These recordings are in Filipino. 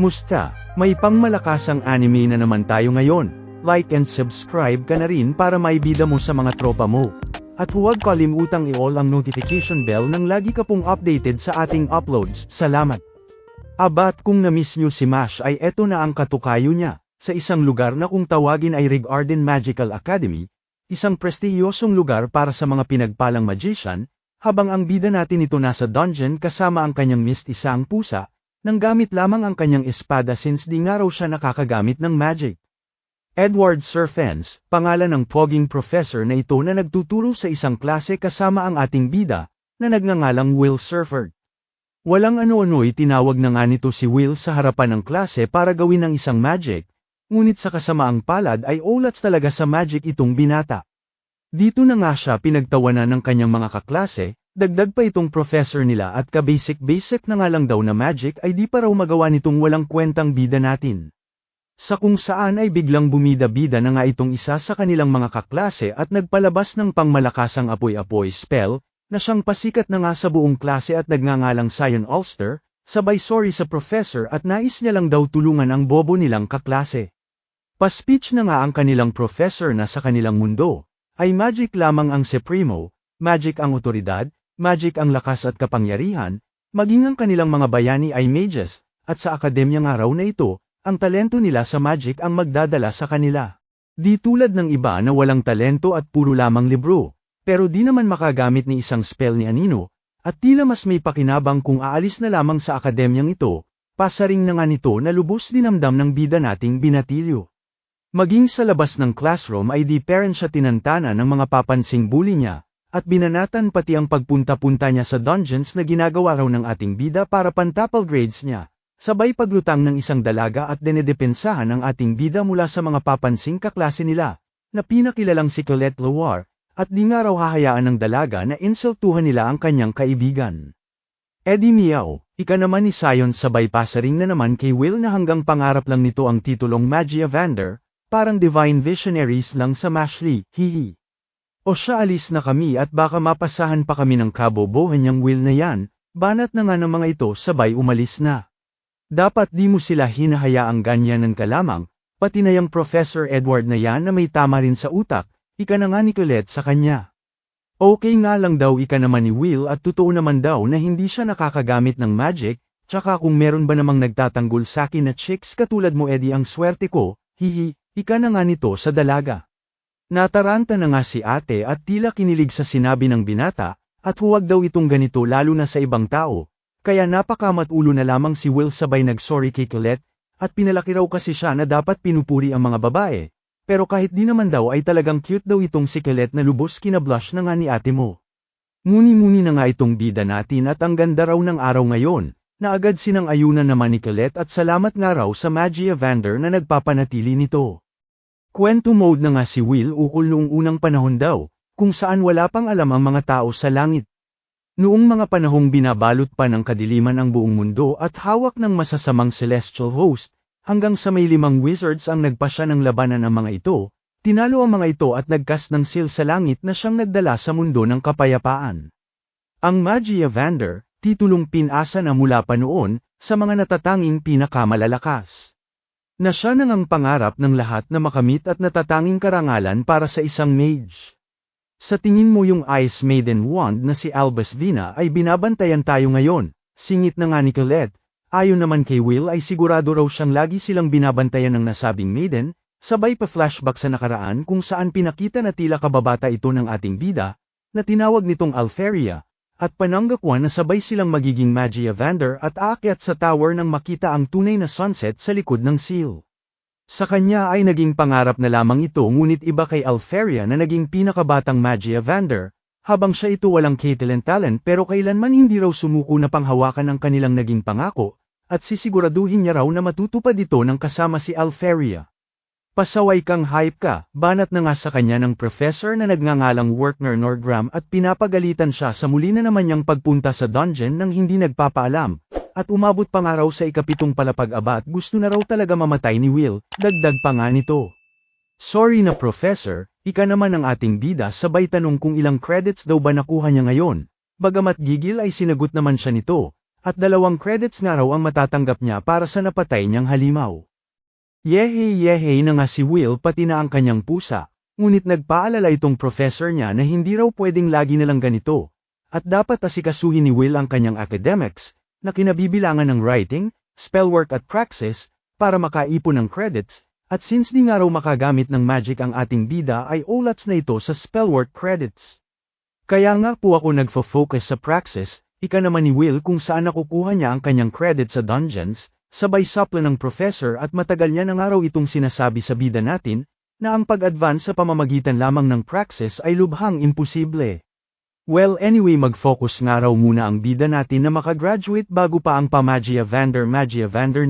Musta? May pangmalakasang anime na naman tayo ngayon. Like and subscribe ka na rin para maibida mo sa mga tropa mo. At huwag kalimutang i-all ang notification bell nang lagi ka pong updated sa ating uploads. Salamat! Abat kung na-miss nyo si Mash ay eto na ang katukayo niya. Sa isang lugar na kung tawagin ay Rigarden Magical Academy, isang prestihiyosong lugar para sa mga pinagpalang magician, habang ang bida natin ito nasa dungeon kasama ang kanyang mistisaang pusa, nang gamit lamang ang kanyang espada since di nga raw siya nakakagamit ng magic. Edward Serfens, pangalan ng poging professor na ito na nagtuturo sa isang klase kasama ang ating bida, na nagngangalang Will Surford. Walang ano-ano'y tinawag na nga nito si Will sa harapan ng klase para gawin ng isang magic, ngunit sa kasamaang palad ay ulats talaga sa magic itong binata. Dito na nga siya pinagtawanan ng kanyang mga kaklase, dagdag pa itong professor nila at ka-basic na nga lang daw na magic ay di pa raw magawa nitong walang kwentang bida natin. Sa kung saan ay biglang bumida-bida na nga itong isa sa kanilang mga kaklase at nagpalabas ng pangmalakasang apoy-apoy spell, na siyang pasikat na nga sa buong klase at nagngangalang Cyan Ulster, sabay sorry sa professor at nais niya lang daw tulungan ang bobo nilang kaklase. Pa-speech na nga ang kanilang professor na sa kanilang mundo, ay magic lamang ang supremo, magic ang otoridad, magic ang lakas at kapangyarihan, maging ang kanilang mga bayani ay mages, at sa akademya nga raw na ito, ang talento nila sa magic ang magdadala sa kanila. Di tulad ng iba na walang talento at puro lamang libro, pero di naman makagamit ni isang spell ni Anino, at tila mas may pakinabang kung aalis na lamang sa akademyang ito, pasaring na nga nito na lubos dinamdam ng bida nating binatilyo. Maging sa labas ng classroom ay di parent siya tinantana ng mga papansing bully niya, at binanatan pati ang pagpunta-punta niya sa dungeons na ginagawa raw ng ating bida para pantapal grades niya, sabay paglutang ng isang dalaga at dinedepensahan ang ating bida mula sa mga papansing kaklase nila, na pinakilalang si Colette Loire, at di nga raw hahayaan ng dalaga na insultuhan nila ang kanyang kaibigan. Eddie Meow, ika naman ni Sion sabay pasaring na naman kay Will na hanggang pangarap lang nito ang titulong Magia Vander, parang Divine Visionaries lang sa Mashley, hihi. O siya alis na kami at baka mapasahan pa kami ng kabobohan niyang Will na yan, banat na nga ng mga ito sabay umalis na. Dapat di mo sila hinahayaang ganyanan ka lamang, pati na yung Professor Edward na yan na may tama rin sa utak, ika na nga ni Colette sa kanya. Okay nga lang daw ika naman ni Will at totoo naman daw na hindi siya nakakagamit ng magic, tsaka kung meron ba namang nagtatanggol sakin na chicks katulad mo Eddie ang swerte ko, hihi. Ika na nga nito sa dalaga. Nataranta na nga si ate at tila kinilig sa sinabi ng binata, at huwag daw itong ganito lalo na sa ibang tao, kaya napakamadulo na lamang si Will sabay nag-sorry kay Colette, at pinalaki raw kasi siya na dapat pinupuri ang mga babae, pero kahit di naman daw ay talagang cute daw itong si Colette na lubos kinablush na nga ni ate mo. Muni-muni na nga itong bida natin at ang ganda raw ng araw ngayon, na agad sinang-ayunan naman ni Colette at salamat nga raw sa Magia Vander na nagpapanatili nito. Kwento mode na nga si Will ukol noong unang panahon daw, kung saan wala pang alam ang mga tao sa langit. Noong mga panahong binabalot pa ng kadiliman ang buong mundo at hawak ng masasamang celestial host, hanggang sa may 5 wizards ang nagpasya ng labanan ang mga ito, tinalo ang mga ito at nagcast ng seal sa langit na siyang nagdala sa mundo ng kapayapaan. Ang Magia Vander, titulong pinasa na mula pa noon, sa mga natatanging pinakamalalakas. Na siya nang ang pangarap ng lahat na makamit at natatanging karangalan para sa isang mage. Sa tingin mo yung Ice Maiden Wand na si Albus Vina ay binabantayan tayo ngayon, singit na nga ni Colette, ayon naman kay Will ay sigurado raw siyang lagi silang binabantayan ng nasabing maiden, sabay pa flashback sa nakaraan kung saan pinakita na tila kababata ito ng ating bida, na tinawag nitong Alferia, at pananggakwan na sabay silang magiging Magia Vander at aakyat sa tower nang makita ang tunay na sunset sa likod ng seal. Sa kanya ay naging pangarap na lamang ito ngunit iba kay Alferia na naging pinakabatang Magia Vander, habang siya ito walang talent pero kailanman hindi raw sumuko na panghawakan ang kanilang naging pangako, at sisiguraduhin niya raw na matutupad ito ng kasama si Alferia. Pasaway kang hype ka, banat na nga sa kanya ng professor na nagngangalang Werner Nordgram at pinapagalitan siya sa muli na naman niyang pagpunta sa dungeon nang hindi nagpapaalam, at umabot pa nga raw sa ikapitong palapag-aba at gusto na raw talaga mamatay ni Will, dagdag pa nga nito. Sorry na professor, ika naman ang ating bida sabay tanong kung ilang credits daw ba nakuha niya ngayon, bagamat gigil ay sinagot naman siya nito, at 2 credits nga raw ang matatanggap niya para sa napatay niyang halimaw. Yehey na nga si Will pati na ang kanyang pusa, ngunit nagpaalala itong professor niya na hindi raw pwedeng lagi nalang ganito, at dapat asikasuhin ni Will ang kanyang academics, na kinabibilangan ng writing, spellwork at praxis, para makaipon ng credits, at since di nga raw makagamit ng magic ang ating bida ay olats na ito sa spellwork credits. Kaya nga po ako nagfo-focus sa praxis, ika naman ni Will kung saan nakukuha niya ang kanyang credits sa dungeons, sabay sapla ng professor at matagal niya na nga raw itong sinasabi sa bida natin, na ang pag-advance sa pamamagitan lamang ng praxis ay lubhang imposible. Well anyway mag-focus nga raw muna ang bida natin na makagraduate bago pa ang Magia Vander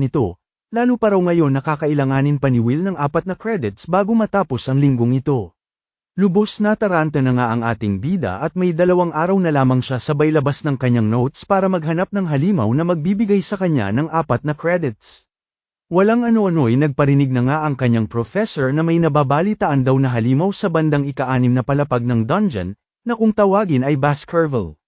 nito, lalo pa raw ngayon nakakailanganin pa ni Will ng 4 na credits bago matapos ang linggong ito. Lubos na taranta na nga ang ating bida at may 2 araw na lamang siya sabay labas ng kanyang notes para maghanap ng halimaw na magbibigay sa kanya ng 4 na credits. Walang ano-ano'y nagparinig na nga ang kanyang professor na may nababalitaan daw na halimaw sa bandang ika-6 na palapag ng dungeon, na kung tawagin ay Baskerville.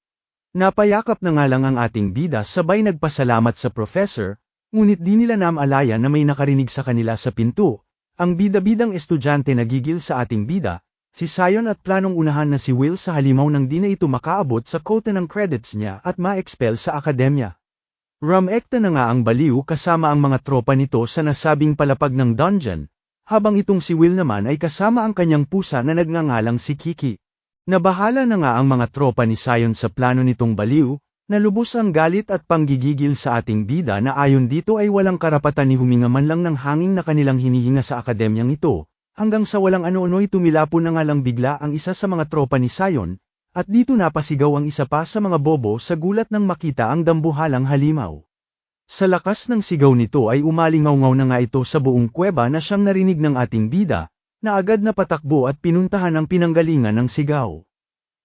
Napayakap na nga lang ang ating bida sabay nagpasalamat sa professor, ngunit di nila namalaya na may nakarinig sa kanila sa pinto, ang bida-bidang estudyante nagigil sa ating bida, si Sion at planong unahan na si Will sa halimaw nang di na ito makaabot sa quota ng credits niya at ma-expel sa akademya. Rumekta na nga ang baliw kasama ang mga tropa nito sa nasabing palapag ng dungeon, habang itong si Will naman ay kasama ang kanyang pusa na nagngangalang si Kiki. Nabahala na nga ang mga tropa ni Sion sa plano nitong baliw, na lubos ang galit at panggigigil sa ating bida na ayon dito ay walang karapatan ni huminga man lang ng hangin na kanilang hinihinga sa akademyang ito. Hanggang sa walang ano-ano'y tumilapon na nga lang bigla ang isa sa mga tropa ni Sion, at dito napasigaw ang isa pa sa mga bobo sa gulat nang makita ang dambuhalang halimaw. Sa lakas ng sigaw nito ay umalingaw-ngaw na nga ito sa buong kuweba na siyang narinig ng ating bida, na agad na patakbo at pinuntahan ang pinanggalingan ng sigaw.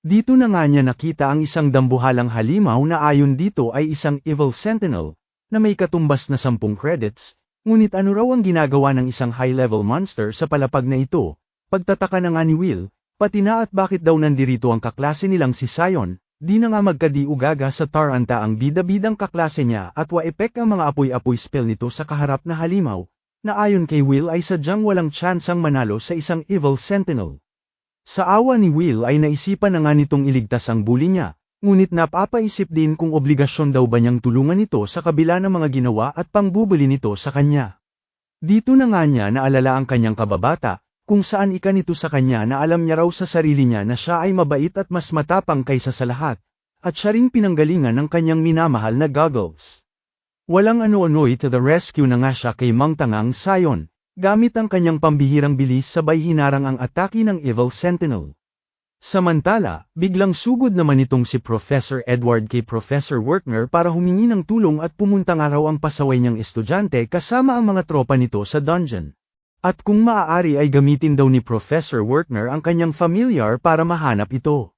Dito na nga niya nakita ang isang dambuhalang halimaw na ayon dito ay isang evil sentinel, na may katumbas na 10 credits, ngunit ano raw ang ginagawa ng isang high-level monster sa palapag na ito? Pagtataka na nga ni Will, pati na at bakit daw nandirito ang kaklase nilang si Sion, di na nga magkadi-ugaga sa taranta ang bida-bidang kaklase niya at waepek ang mga apoy-apoy spell nito sa kaharap na halimaw, na ayon kay Will ay sadyang walang tsansang manalo sa isang evil sentinel. Sa awa ni Will ay naisipan na nga nitong iligtas ang bully niya, ngunit napapaisip din kung obligasyon daw ba niyang tulungan ito sa kabila ng mga ginawa at pangbubuli nito sa kanya. Dito na nga niya naalala ang kanyang kababata, kung saan ikanito sa kanya na alam niya raw sa sarili niya na siya ay mabait at mas matapang kaysa sa lahat, at siya ring pinanggalingan ng kanyang minamahal na Goggles. Walang ano-ano'y to the rescue na nga siya kay Mang Tangang Sion, gamit ang kanyang pambihirang bilis sabay hinarang ang atake ng Evil Sentinel. Samantala, biglang sugod naman itong si Professor Edward kay Professor Werkner para humingi ng tulong at pumunta nga raw ang pasaway niyang estudyante kasama ang mga tropa nito sa dungeon. At kung maaari ay gamitin daw ni Professor Werkner ang kanyang familiar para mahanap ito.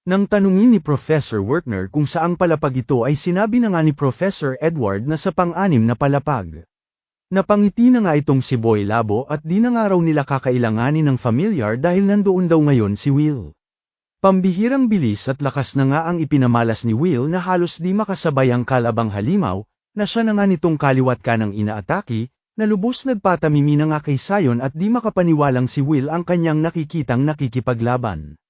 Nang tanungin ni Professor Werkner kung saang palapag ito ay sinabi na nga ni Professor Edward na sa pang-6 na palapag. Napangiti na nga itong si Boy Labo at di na nga raw nila kakailanganin ng familiar dahil nandoon daw ngayon si Will. Pambihirang bilis at lakas na nga ang ipinamalas ni Will na halos di makasabay ang kalabang halimaw, na siya na nga nitong kaliwat kanang inaatake, na lubos nagpatamimi na nga kay Sion at di makapaniwalang si Will ang kanyang nakikitang nakikipaglaban.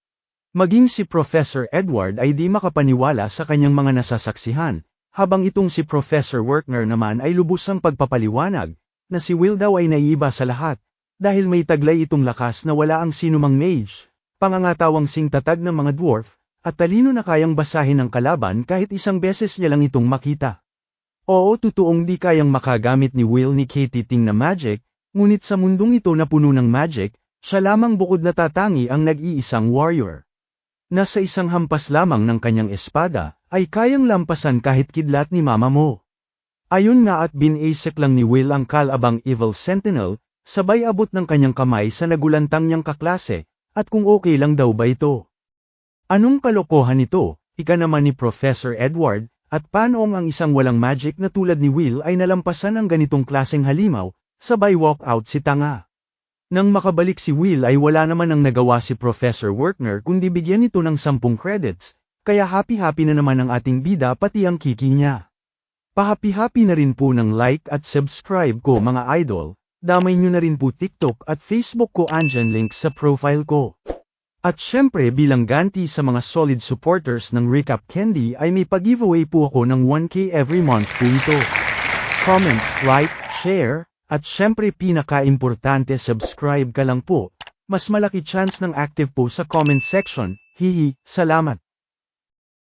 Maging si Professor Edward ay di makapaniwala sa kanyang mga nasasaksihan, habang itong si Professor Werkner naman ay lubos ang pagpapaliwanag, na si Will daw ay naiiba sa lahat, dahil may taglay itong lakas na wala ang sinumang mage, pangangatawang singtatag ng mga dwarf, at talino na kayang basahin ng kalaban kahit isang beses niya lang itong makita. Oo, totoong di kayang makagamit ni Will ni Katie Ting na magic, ngunit sa mundong ito na puno ng magic, siya lamang bukod na tatangi ang nag-iisang warrior. Nasa isang hampas lamang ng kanyang espada, ay kayang lampasan kahit kidlat ni mama mo. Ayun nga at binasek lang ni Will ang kalabang Evil Sentinel, sabay abot ng kanyang kamay sa nagulantang niyang kaklase, at kung okay lang daw ba ito. Anong kalokohan ito, ika naman ni Professor Edward, at paano ang isang walang magic na tulad ni Will ay nalampasan ang ganitong klaseng halimaw, sabay walk out si Tanga. Nang makabalik si Will ay wala naman ang nagawa si Professor Werkner kundi bigyan ito ng 10 credits, kaya happy-happy na naman ang ating bida pati ang Kiki niya. Pahapi-hapi na rin po ng like at subscribe ko mga idol, damay nyo na rin po TikTok at Facebook ko, andyan link sa profile ko. At syempre bilang ganti sa mga solid supporters ng Recap Candy ay may pag-giveaway po ako ng 1K every month po ito. Comment, like, share, at syempre pinaka-importante subscribe ka lang po, mas malaki chance ng active po sa comment section, hihi, salamat.